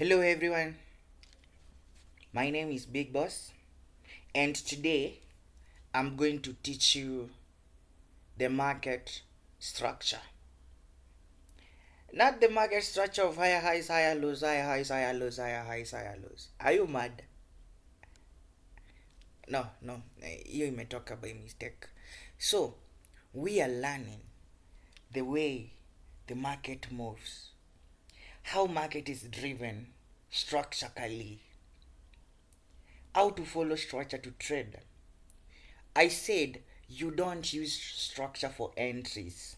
Hello everyone, my name is Big Boss, and today I'm going to teach you the market structure. Not the market structure of higher highs, higher lows, higher highs, higher lows, higher highs, higher lows. Are you mad? No, you may talk by mistake. So, we are learning the way the market moves, how market is driven structurally, how to follow structure to trade. I said you don't use structure for entries.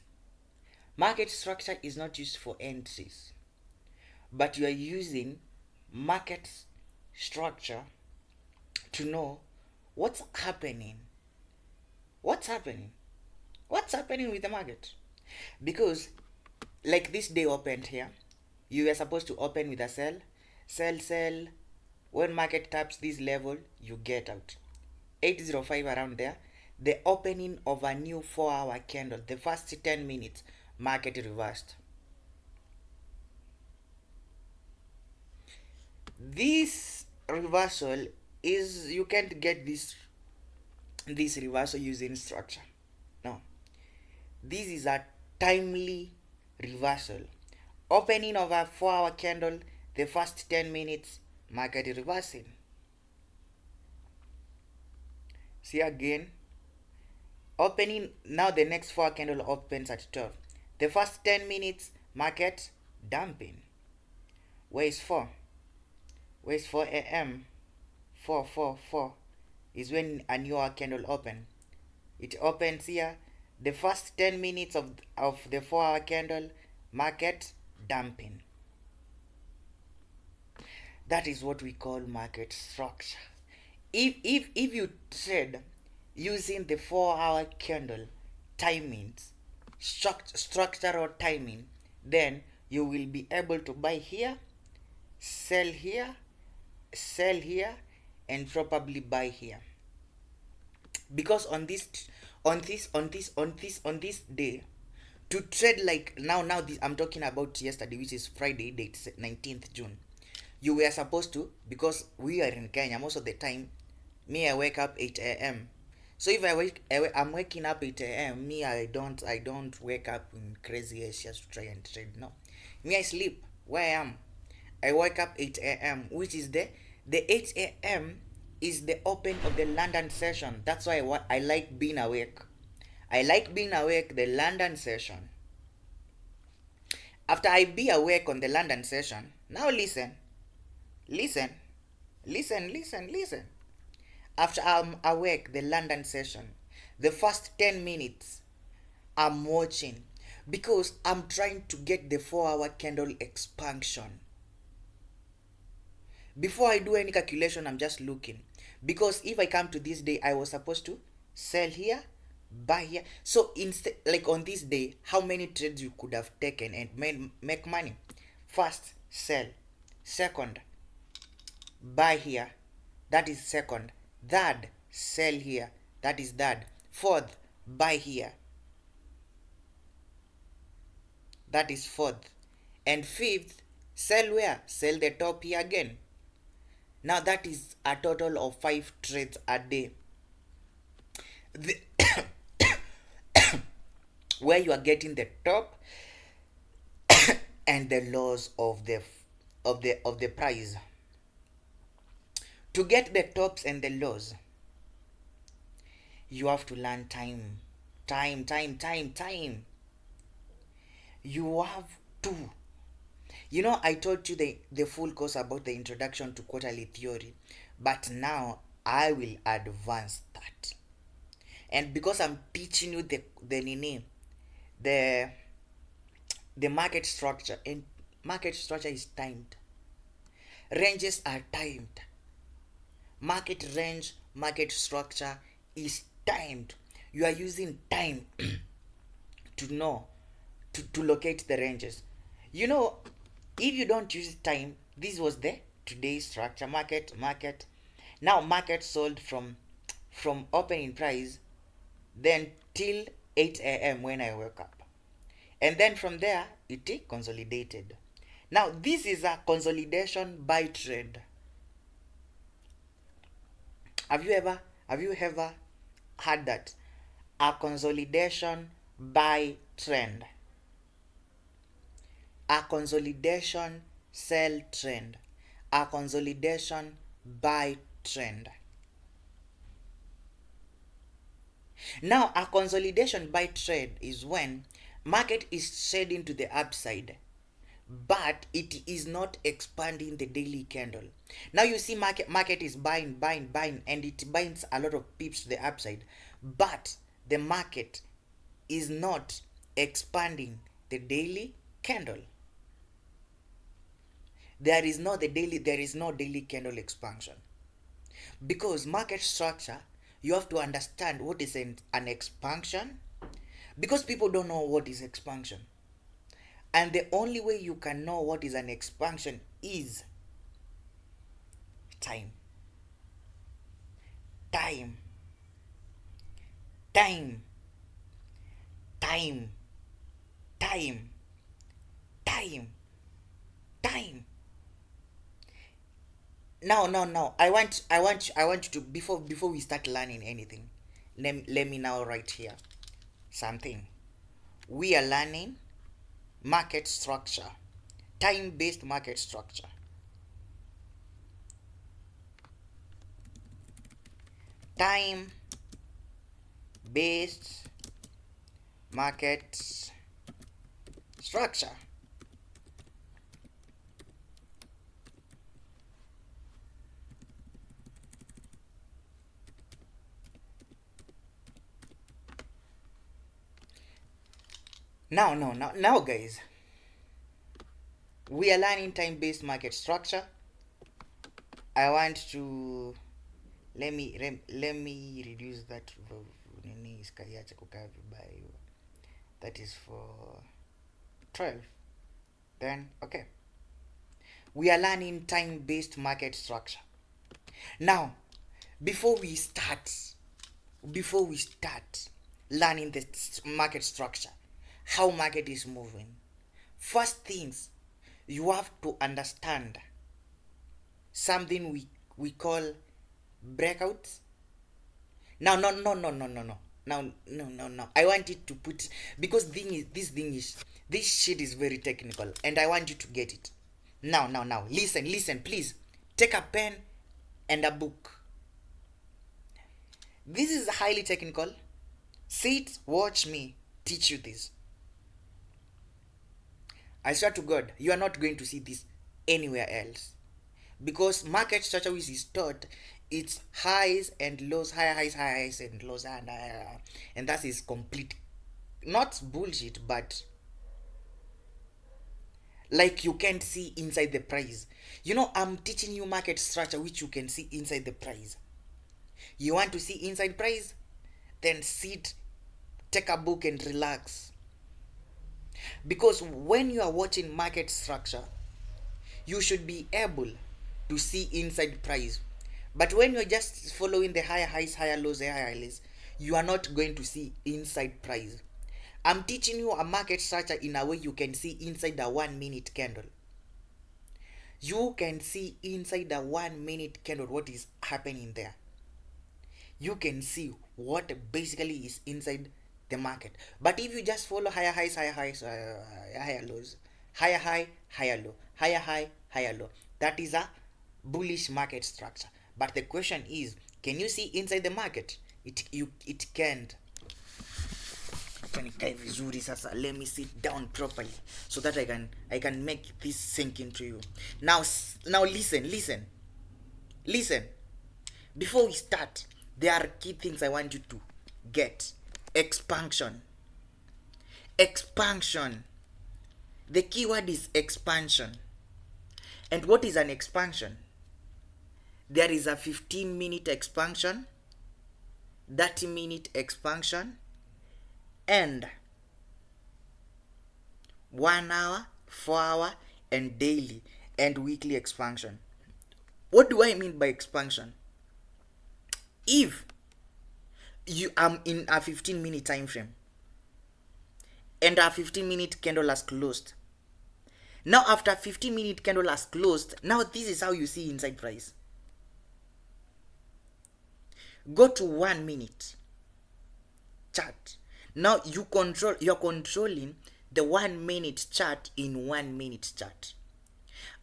Market structure is not used for entries, but you are using market structure to know what's happening. What's happening? What's happening with the market? Because, like this day opened here, you were supposed to open with a sell, sell. When market taps this level, you get out. 805 around there, the opening of a new 4-hour candle, the first 10 minutes, market reversed. This reversal is, you can't get this reversal using structure. No, this is a timely reversal. Opening of a 4-hour candle, the first 10 minutes, market reversing. See again, opening now, the next 4 candle opens at 12. The first 10 minutes, market dumping. Where is 4? Where is 4 a.m.? 4 is when a new candle open. It opens here. The first 10 minutes of the 4-hour candle, market dumping. That is what we call market structure. If you trade using the 4-hour candle timings, structure or timing, then you will be able to buy here, sell here, and probably buy here. Because on this day, to trade like now this, I'm talking about yesterday, which is Friday, date 19th June. You were supposed to, because we are in Kenya most of the time, me, I wake up 8 a.m. So if I'm waking up 8 a.m. Me, I don't wake up in crazy Asia to try and trade. No, me, I sleep where I am. I wake up 8 a.m., which is the 8 a.m. is the open of the London session. That's why I like being awake. I like being awake the London session. After I be awake on the London session, now listen. After I'm awake, the London session, the first 10 minutes, I'm watching because I'm trying to get the 4-hour candle expansion. Before I do any calculation, I'm just looking. Because if I come to this day, I was supposed to sell here, buy here. So instead, like on this day, how many trades you could have taken and make money? First, sell. Second, buy here. That is second. Third, sell here. That is third. Fourth, buy here. That is fourth. And fifth, sell where? Sell the top here again. Now that is a total of 5 trades a day. Where you are getting the top and the lows of the price. To get the tops and the lows, you have to learn time. You have to. I told you the full course about the introduction to quarterly theory, but now I will advance that. And because I'm teaching you the market structure, and market structure is timed. Ranges are timed. Market range, market structure is timed. You are using time to know, to locate the ranges. If you don't use time, this was the today's structure. Market. Now market sold from opening price, then till 8 a.m. when I woke up. And then from there, it consolidated. Now this is a consolidation buy trend. Have you ever had that? A consolidation buy trend. A consolidation sell trend. A consolidation buy trend. Now a consolidation buy trend is when market is shading to the upside, but it is not expanding the daily candle. Now you see market is buying, and it binds a lot of pips to the upside, but the market is not expanding the daily candle. There is no daily candle expansion. Because market structure, you have to understand what is an expansion, because people don't know what is expansion. And the only way you can know what is an expansion is time. Time. Time. Time. Time. Time. Time. Now. I want you to, before we start learning anything, let me now write here something. We are learning market structure, time-based market structure. Time-based market structure. Now, guys, we are learning time-based market structure. I want to let me reduce that. That is for 12. Then okay, we are learning time-based market structure. Now, before we start learning the market structure, how market is moving, first things, you have to understand something we call breakouts. Now no, I want it to put, because this shit is very technical, and I want you to get it. Now listen, please take a pen and a book. This is highly technical. Sit, watch me teach you this. I swear to God, you are not going to see this anywhere else. Because market structure which is taught, it's highs and lows, higher highs and lows, and that is complete, not bullshit, but like you can't see inside the price. I'm teaching you market structure which you can see inside the price. You want to see inside price? Then sit, take a book and relax. Because when you are watching market structure, you should be able to see inside price. But when you're just following the higher highs, higher lows, you are not going to see inside price. I'm teaching you a market structure in a way you can see inside the 1 minute candle. You can see inside the 1 minute candle what is happening there. You can see what basically is inside the market. But if you just follow higher highs, higher lows, higher high, higher low, higher high, higher low, that is a bullish market structure. But the question is, can you see inside the market? It can't. Let me sit down properly so that I can make this sink into you. Now listen. Before we start, there are key things I want you to get. Expansion. The key word is expansion. And what is an expansion? There is a 15-minute expansion, 30-minute expansion, and 1 hour, 4 hour, and daily and weekly expansion. What do I mean by expansion? If you am in a 15-minute time frame and a 15-minute candle has closed, Now after 15-minute candle has closed, now this is how you see inside price. Go to 1 minute chart. Now you're controlling the 1 minute chart in 1 minute chart.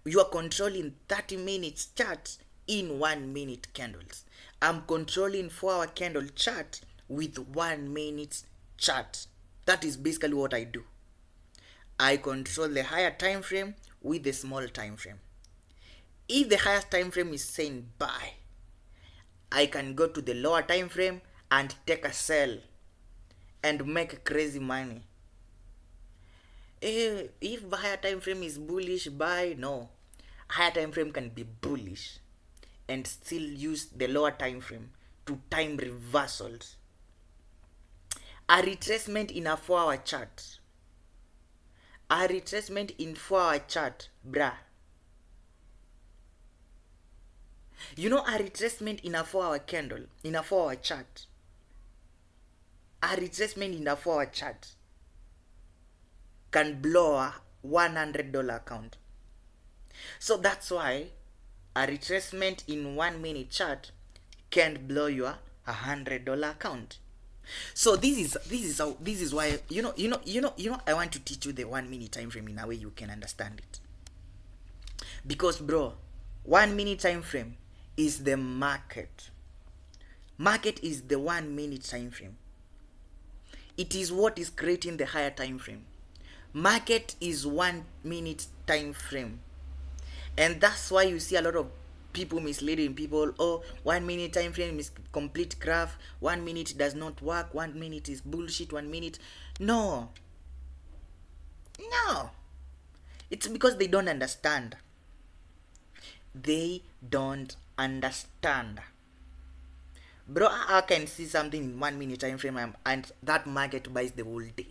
You are controlling 30 minutes chart in 1 minute candles. I'm controlling 4-hour candle chart with 1 minute chart. That is basically what I do. I control the higher time frame with the small time frame. If the higher time frame is saying buy, I can go to the lower time frame and take a sell and make crazy money. If higher time frame is bullish, buy. No, higher time frame can be bullish and still use the lower time frame to time reversals. A retracement in a 4-hour chart. A retracement in 4-hour chart, bruh. You know, a retracement in a 4-hour candle, in a 4-hour chart. A retracement in a 4-hour chart can blow a $100 account. So that's why a retracement in 1 minute chart can blow your $100 account. So this is why I want to teach you the 1 minute time frame in a way you can understand it. Because bro, 1 minute time frame is the market. Market is the 1 minute time frame. It is what is creating the higher time frame. Market is 1 minute time frame. And that's why you see a lot of people misleading people. Oh, 1 minute time frame is complete craft. 1 minute does not work. 1 minute is bullshit. 1 minute. No. It's because they don't understand. They don't understand. Bro, I can see something in 1 minute time frame and that market buys the whole day.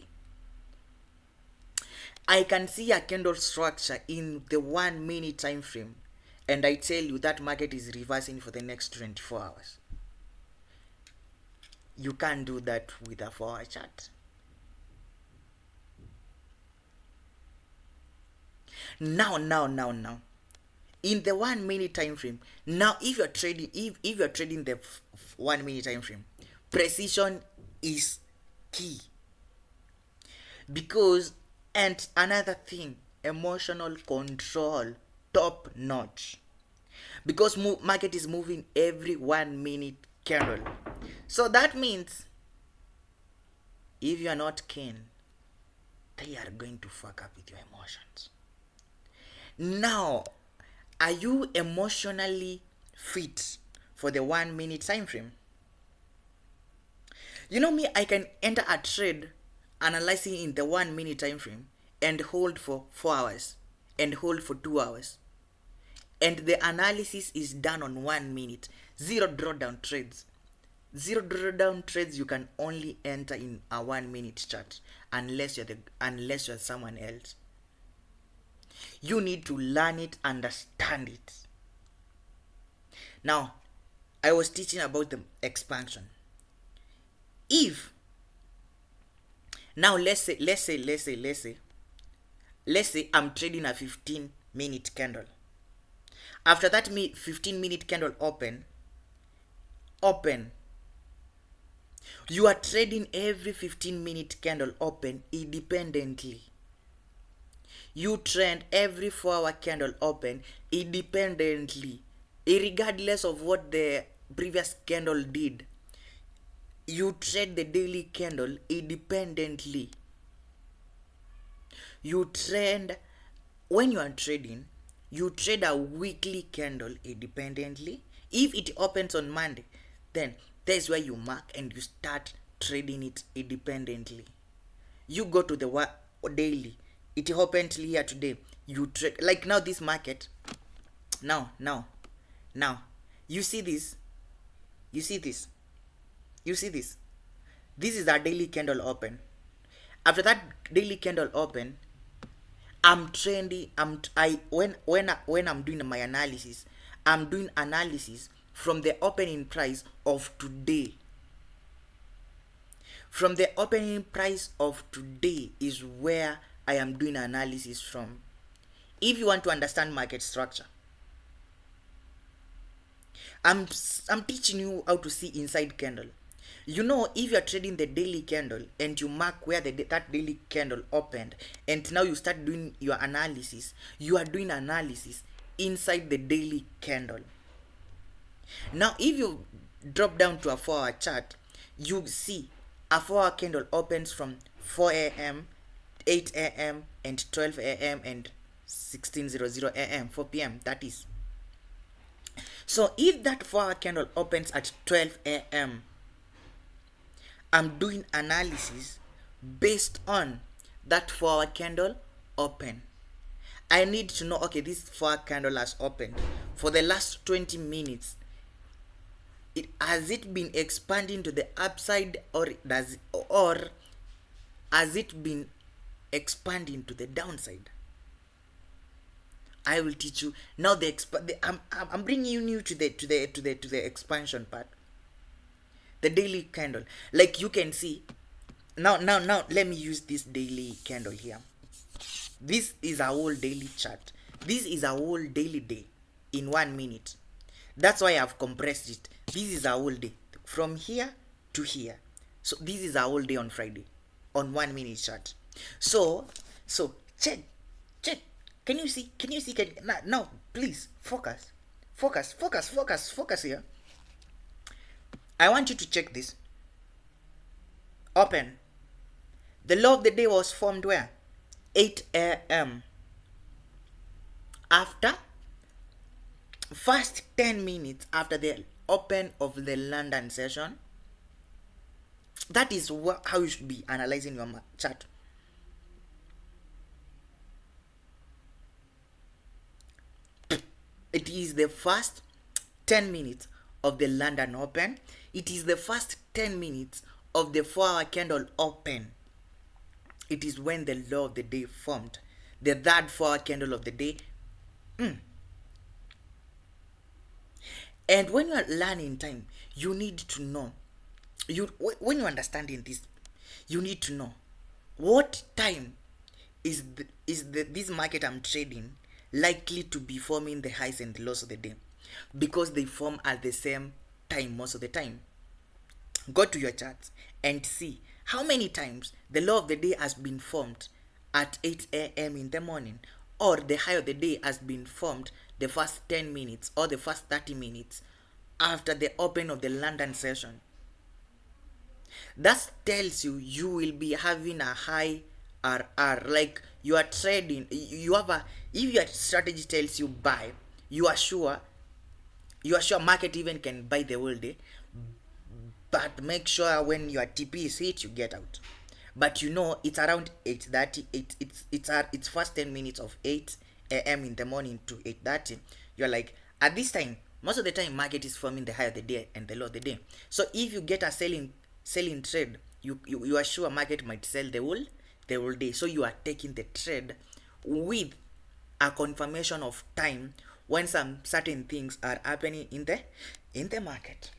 I can see a candle structure in the 1 minute time frame and I tell you that market is reversing for the next 24 hours. You can't do that with a 4-hour chart. Now. In the 1 minute time frame, now if you're trading the 1 minute time frame, precision is key. Because, and another thing, emotional control, top notch. Because market is moving every 1 minute candle. So that means if you are not keen, they are going to fuck up with your emotions. Now, are you emotionally fit for the 1 minute time frame? You know me, I can enter a trade analyzing in the 1 minute time frame and hold for 4 hours and hold for 2 hours. And the analysis is done on 1 minute. Zero drawdown trades. Zero drawdown trades you can only enter in a 1 minute chart unless you're someone else. You need to learn it, understand it. Now, I was teaching about the expansion. If now let's say I'm trading a 15-minute candle. After that 15-minute candle open, you are trading every 15-minute candle open independently. You trade every 4-hour candle open independently, regardless of what the previous candle did. You trade the daily candle independently. When you are trading, you trade a weekly candle independently. If it opens on Monday, then that's where you mark and you start trading it independently. You go to the daily. It opened here today. You trade like now this market. Now. You see this? This is our daily candle open. After that daily candle open, I'm trending. When I'm doing my analysis, I'm doing analysis from the opening price of today. From the opening price of today is where I am doing analysis from. If you want to understand market structure, I'm teaching you how to see inside candle. You know, if you are trading the daily candle and you mark where that daily candle opened, and now you start doing your analysis, you are doing analysis inside the daily candle. Now if you drop down to a 4-hour chart, you see a 4-hour candle opens from 4 a.m., 8 a.m., and 12 a.m. and 16:00 a.m., 4 p.m. That is. So if that 4-hour candle opens at 12 a.m., I'm doing analysis based on that 4-hour candle open. I need to know, okay, this 4-hour candle has opened. For the last 20 minutes, has it been expanding to the upside, or has it been expanding to the downside? I will teach you now. I'm bringing you to the expansion part. The daily candle, like you can see now. Let me use this daily candle here. This is a whole daily chart. This is a whole daily day in 1 minute. That's why I've compressed it. This is a whole day from here to here. So this is a whole day on Friday on 1 minute chart. So check. Can you see? Now please focus here. I want you to check this. Open. The law of the day was formed where? 8 a.m. After first 10 minutes after the open of the London session. That is how you should be analyzing your chart. It is the first 10 minutes of the London Open. It is the first 10 minutes of the 4-hour candle open. It is when the law of the day formed. The third 4-hour candle of the day. And when you are learning time, you need to know. When you are understanding this, you need to know what time is this market I'm trading likely to be forming the highs and the lows of the day, because they form at the same time most of the time. Go to your charts and see how many times the law of the day has been formed at 8 a.m. in the morning, or the high of the day has been formed the first 10 minutes or the first 30 minutes after the open of the London session. That tells you will be having a high RR. Like you are trading, you have a, if your strategy tells you buy, you are sure market even can buy the whole day, but make sure when your TP is hit, you get out. But you know it's around 8:30. It's first 10 minutes of 8 a.m. in the morning to 8:30. You're like, at this time, most of the time market is forming the high of the day and the low of the day. So if you get a selling trade, you are sure market might sell the whole day. So you are taking the trade with a confirmation of time when some certain things are happening in the market.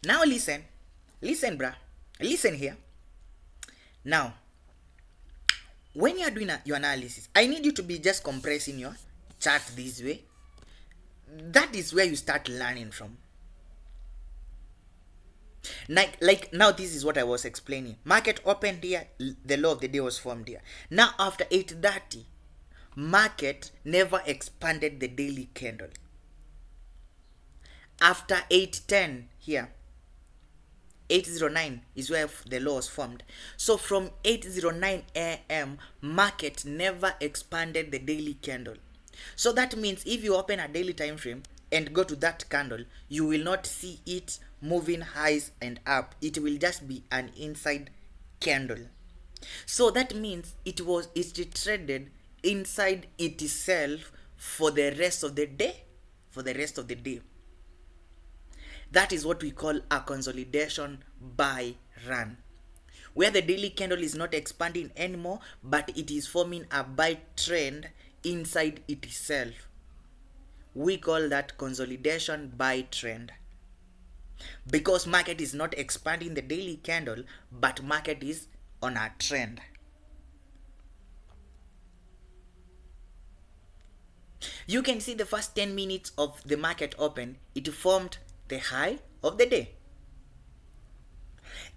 Now listen, bruh. Listen here. Now, when you are doing your analysis, I need you to be just compressing your chart this way. That is where you start learning from. Like now, this is what I was explaining. Market opened here, the law of the day was formed here. Now after 8:30, market never expanded the daily candle. After 8:10 here, 8:09 is where the law was formed. So from 8:09 a.m. market never expanded the daily candle. So that means if you open a daily time frame and go to that candle, you will not see it moving highs and up. It will just be an inside candle. So that means it traded inside itself for the rest of the day. That is what we call a consolidation buy run, where the daily candle is not expanding anymore, but it is forming a buy trend inside itself. We call that consolidation buy trend. because market is not expanding the daily candle, but market is on a trend. You can see the first 10 minutes of the market open, it formed the high of the day.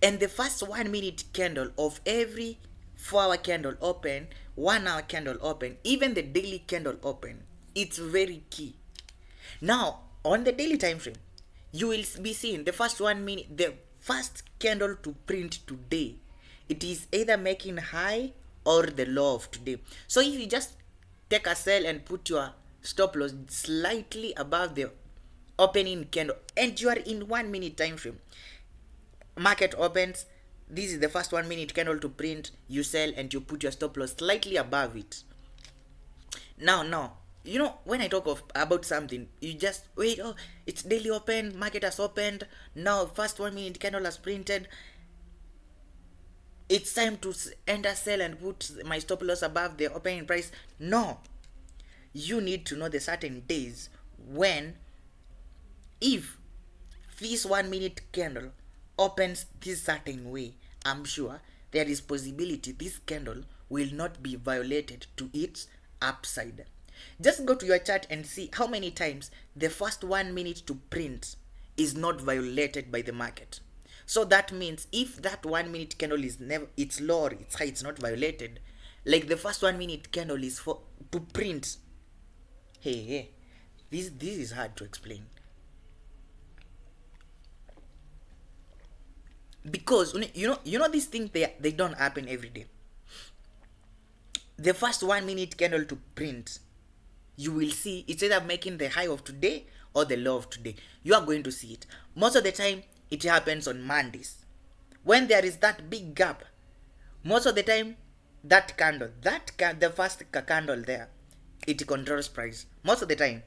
And the first 1 minute candle of every 4 hour candle open, 1 hour candle open, even the daily candle open, it's very key. Now, on the daily time frame, you will be seeing the first 1 minute, the first candle to print today. It is either making high or the low of today. So if you just take a sell and put your stop loss slightly above the opening candle and you are in 1 minute time frame, market opens, this is the first 1 minute candle to print, you sell and you put your stop loss slightly above it. Now, you know, when I talk about something, you just wait, oh, it's daily open, market has opened, now first 1 minute candle has printed, it's time to enter sell and put my stop loss above the opening price. No, you need to know the certain days when, if this 1 minute candle opens this certain way, I'm sure there is possibility this candle will not be violated to its upside. Just go to your chart and see how many times the first 1 minute to print is not violated by the market. So that means if that 1 minute candle is never, it's low or it's high, it's not violated, like the first 1 minute candle is for to print. Hey, this is hard to explain, because you know these things, they don't happen every day. The first 1 minute candle to print, you will see it's either making the high of today or the low of today. You are going to see it. Most of the time, it happens on Mondays. When there is that big gap, most of the time, that candle, the first candle there, it controls price. Most of the time.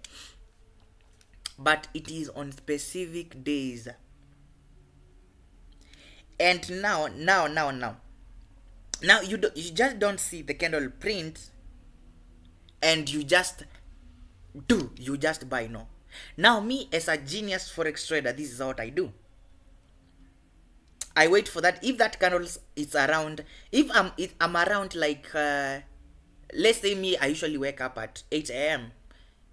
But it is on specific days. And now, you just don't see the candle print and you just buy. No. Now, me as a genius forex trader, this is what I do. I wait for that. If that candle is around, if I'm around like, let's say me, I usually wake up at 8 a.m.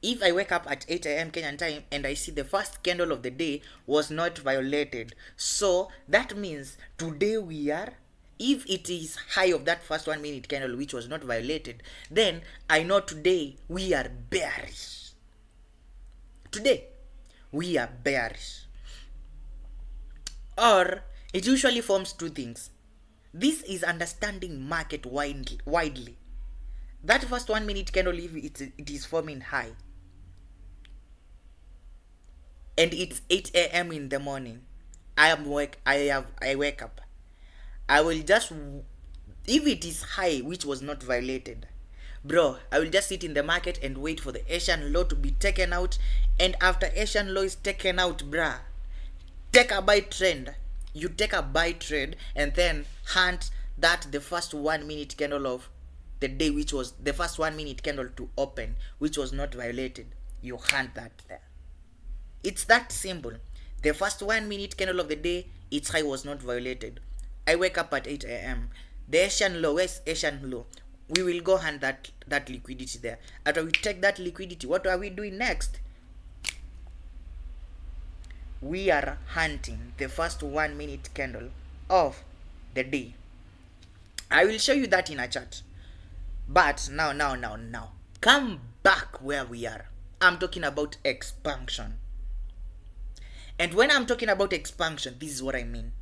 If I wake up at 8 a.m. Kenyan time and I see the first candle of the day was not violated, so that means today we are, if it is high of that first 1 minute candle which was not violated, then I know today we are bearish. Today we are bearish. Or it usually forms two things. This is understanding market widely. That first 1 minute candle, if it is forming high and it's 8 a.m. in the morning, I wake up. I will just, if it is high which was not violated, bro, I will just sit in the market and wait for the Asian low to be taken out. And after Asian low is taken out, bruh, take a buy trend. You take a buy trade and then hunt that the first 1 minute candle of the day, which was the first 1 minute candle to open, which was not violated. You hunt that there. It's that simple. The first 1 minute candle of the day, its high was not violated. I wake up at 8 a.m. The Asian low, where's Asian low? We will go hunt that liquidity there. After we take that liquidity, what are we doing next? We are hunting the first 1 minute candle of the day. I will show you that in a chart. But now, come back where we are. I'm talking about expansion. And when I'm talking about expansion, this is what I mean.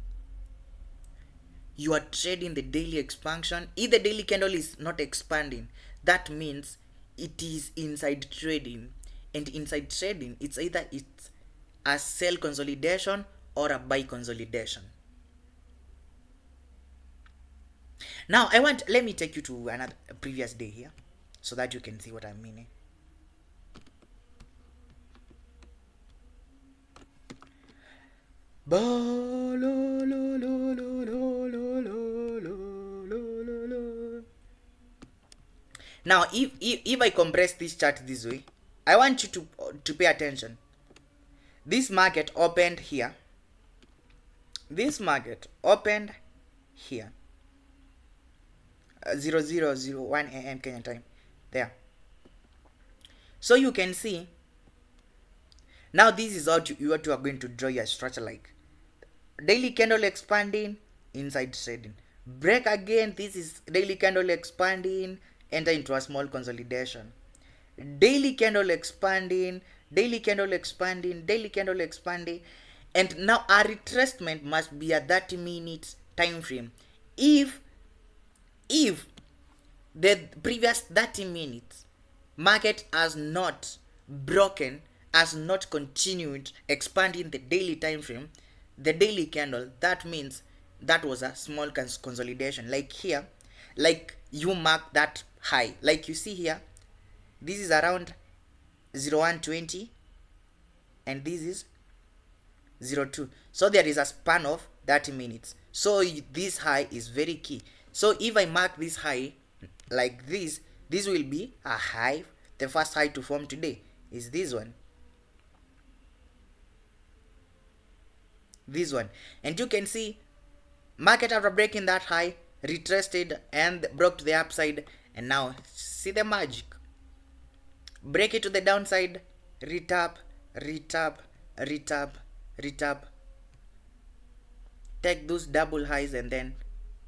You are trading the daily expansion. If the daily candle is not expanding, that means it is inside trading. And inside trading, it's either it's a sell consolidation or a buy consolidation. Now, let me take you to another previous day here so that you can see what I'm meaning. Now, if I compress this chart this way, I want you to pay attention. This market opened here This market opened here 0001 a.m. Kenya time there. So you can see now this is what you are going to draw your structure like. Daily candle expanding, inside trading. Break again, this is daily candle expanding, enter into a small consolidation. Daily candle expanding, daily candle expanding, daily candle expanding, and now our retracement must be a 30 minutes time frame. If the previous 30 minutes market has not broken, has not continued expanding the daily time frame, the daily candle, that means that was a small consolidation. Like here, like you mark that high, like you see here, this is around 0120 and this is 02. So there is a span of 30 minutes. So this high is very key. So if I mark this high like this will be a high. The first high to form today is this one. This one. And you can see market after breaking that high retraced and broke to the upside, and now see the magic. Break it to the downside, retap, retap, retap, retap. Take those double highs and then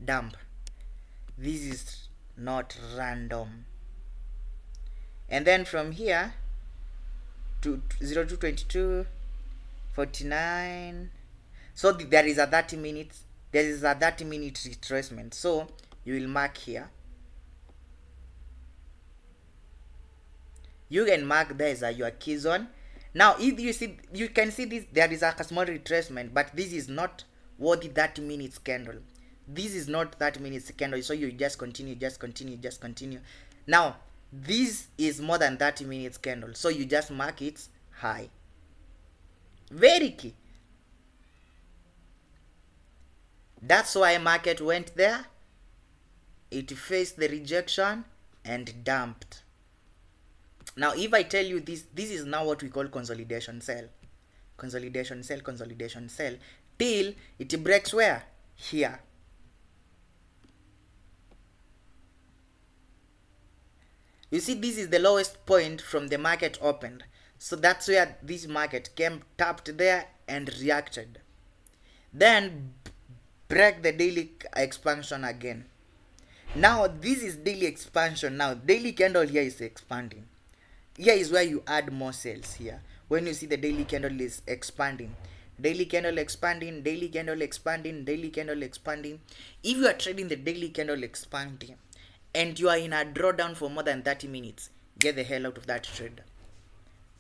dump. This is not random. And then from here to 0222 49. So there is a 30 minutes. There is a 30-minute retracement. So you will mark here. You can mark there as your key zone. Now, if you see, you can see this. There is a small retracement, but this is not what the 30 minutes candle. This is not 30 minutes candle. So you just continue, just continue, just continue. Now, this is more than 30 minutes candle. So you just mark it high. Very key. That's why market went there. It faced the rejection and dumped. Now, if I tell you this is now what we call consolidation sell. Consolidation sell, consolidation sell. Till it breaks where? Here. You see, this is the lowest point from the market opened. So that's where this market came, tapped there and reacted. Then break the daily expansion again. Now this is daily expansion. Now daily candle here is expanding. Here is where you add more sales here. When you see the daily candle is expanding, daily candle expanding, daily candle expanding, daily candle expanding. If you are trading the daily candle expanding and you are in a drawdown for more than 30 minutes, get the hell out of that trade.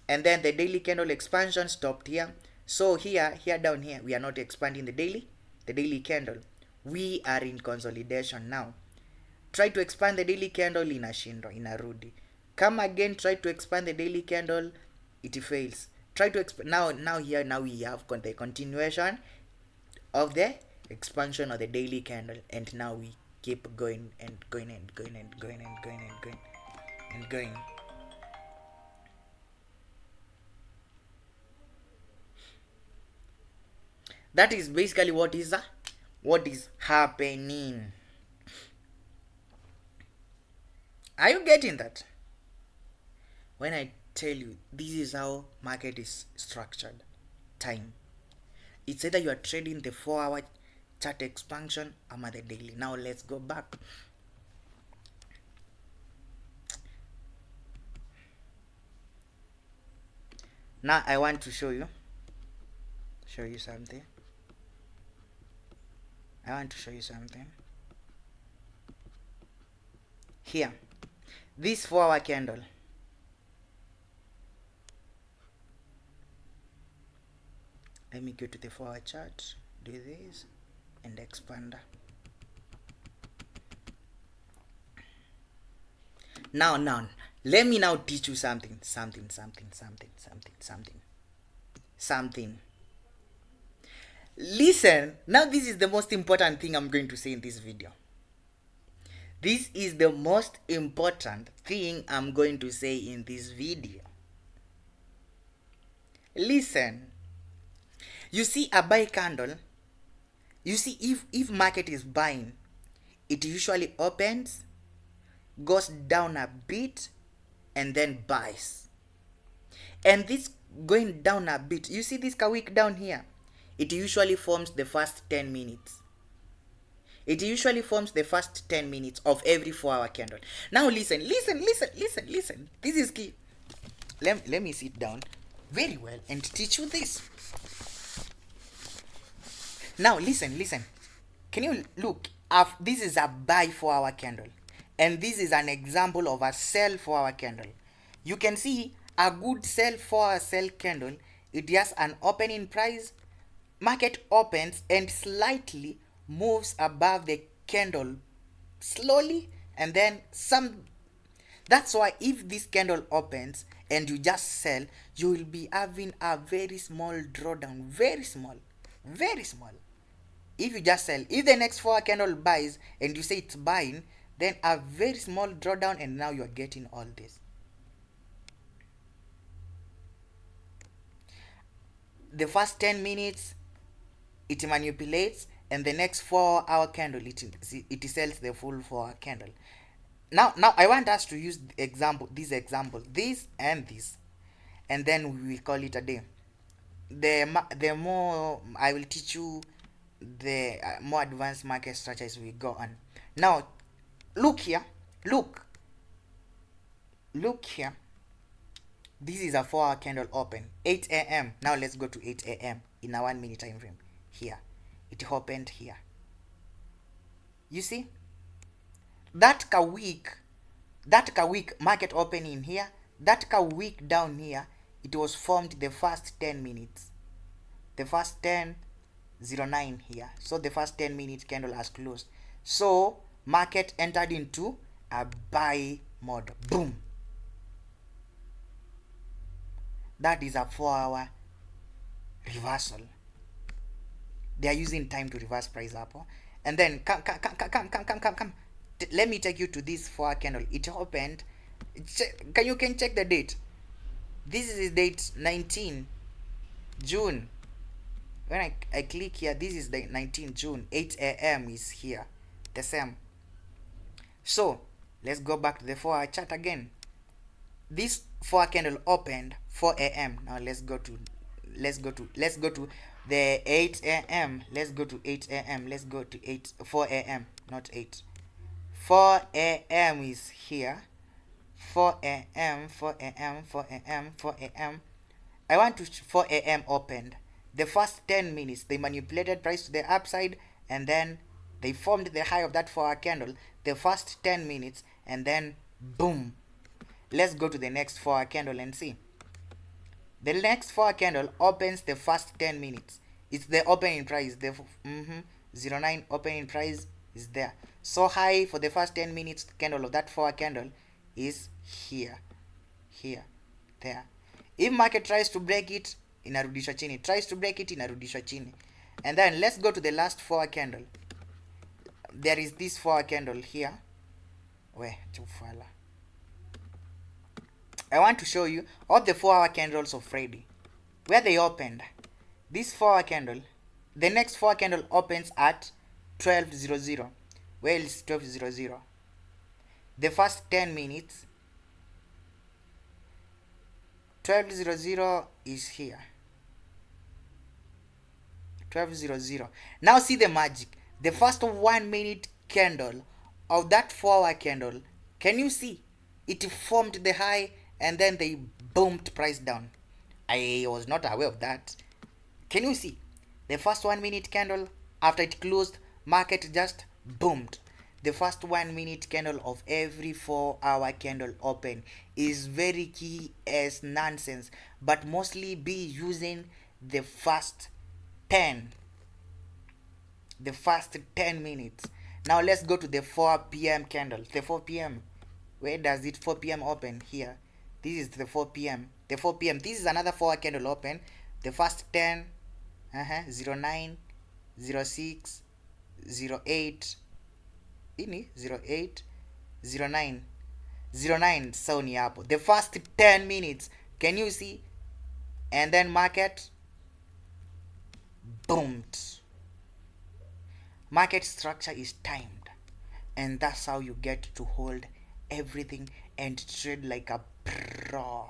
And then the daily candle expansion stopped here. So here down here, we are not expanding the daily candle. We are in consolidation now. Try to expand the daily candle in a shindo, in a rudi. Come again, try to expand the daily candle, it fails. Try to expand now we have the continuation of the expansion of the daily candle, and now we keep going and going and going and going and going and going and going. That is basically what is happening. Are you getting that? When I tell you this is how market is structured, time. It's either you are trading the 4-hour chart expansion or the daily. Now let's go back. Now I want to show you something. I want to show you something. Here, this 4-hour candle. Let me go to the 4-hour chart, do this, and expander. Now, let me now teach you something. Listen, now this is the most important thing I'm going to say in this video. This is the most important thing I'm going to say in this video. Listen. You see a buy candle You see, if market is buying, it usually opens, goes down a bit, and then buys. And this going down a bit, you see this wick down here, it usually forms the first 10 minutes. It usually forms the first 10 minutes of every 4-hour candle. Now listen. This is key. Let me sit down very well and teach you this. Now listen. Can you look? This is a buy 4-hour candle, and this is an example of a sell 4-hour candle. You can see a good sell 4-hour sell candle. It has an opening price. Market opens and slightly moves above the candle slowly, and then some. That's why if this candle opens and you just sell, you will be having a very small drawdown. Very small. If you just sell, if the next 4 candle buys and you say it's buying, then a very small drawdown, and now you are getting all this. The first 10 minutes it manipulates, and the next 4-hour candle it sells the full 4-hour candle. Now I want us to use this example, this and this, and then we will call it a day. The more I will teach you, the more advanced market strategies we go on. Now look here, look here. This is a 4-hour candle open, 8 a.m. Now let's go to 8 a.m. in a 1 minute time frame. Here it opened here. You see that week market opening here, that week down here, it was formed the first 10 minutes, the first 10:09 here. So the first 10 minute candle has closed, so market entered into a buy mode. Boom. That is a 4-hour reversal. They are using time to reverse price up. And then come. Let me take you to this 4-hour candle. It opened. You can check the date. This is date 19 June. When I click here, this is the 19 June. 8 a.m. is here. The same. So let's go back to the 4-hour chart again. This 4-hour candle opened 4 a.m. Now let's go to the 8 a.m. Let's go to 8 a.m. Let's go to 4 a.m. not 8. 4 a.m. is here. 4 a.m. I want to 4 a.m. opened. The first 10 minutes they manipulated price to the upside, and then they formed the high of that 4-hour candle the first 10 minutes, and then boom. Let's go to the next 4-hour candle and see. The next 4-hour candle opens the first 10 minutes. It's the opening price. The 09 opening price is there. So high for the first 10 minutes candle of that 4-hour candle is here, there. If market tries to break it, inarudishwa chini. Tries to break it, inarudishwa chini. And then let's go to the last 4-hour candle. There is this 4-hour candle here. I want to show you all the 4-hour candles of Friday, where they opened. This 4-hour candle, the next 4-hour candle opens at 12:00. Where is 12:00? The first 10 minutes, 12:00 is here. 12:00. Now see the magic. The first 1 minute candle of that 4-hour candle, can you see? It formed the high, and then they boomed price down. I was not aware of that. Can you see? The first 1 minute candle, after it closed, market just boomed. The first 1 minute candle of every 4-hour candle open is very key as nonsense, but mostly be using the first 10 minutes. Now let's go to the 4 p.m. candle. The 4 p.m. Where does it 4 p.m. open? Here. This is the 4 p.m. The 4 p.m. This is another 4-hour candle open. The first 10, 09, 06, 08, 08, 09, 09 Sony hapo. The first 10 minutes. Can you see? And then market boomed. Market structure is timed, and that's how you get to hold everything and trade like a pro.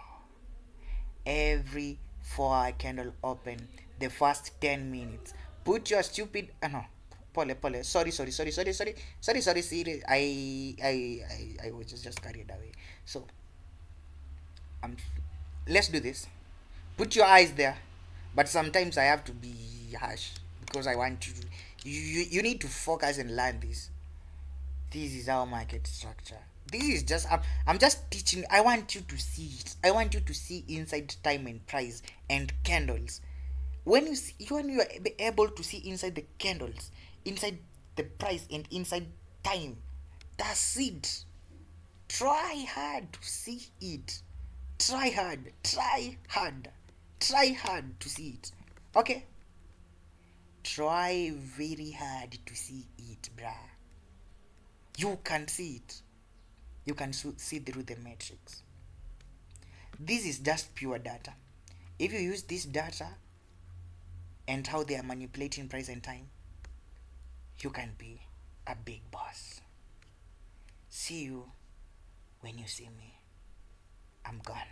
Every 4 hour candle open, the first 10 minutes. Put your stupid. No. Pole, pole. Sorry. Serious. I was just carried away. So, um, let's do this. Put your eyes there, but sometimes I have to be harsh because I want to. You need to focus and learn this. This is our market structure. This is just I'm just teaching. I want you to see it. I want you to see inside time and price and candles. When you are able to see inside the candles, inside the price and inside time, that's it. Try hard to see it. Try hard. Try hard. Try hard to see it. Okay? Try very hard to see it, bruh. You can see it. You can see through the matrix. This is just pure data. If you use this data and how they are manipulating price and time, you can be a big boss. See you when you see me. I'm gone.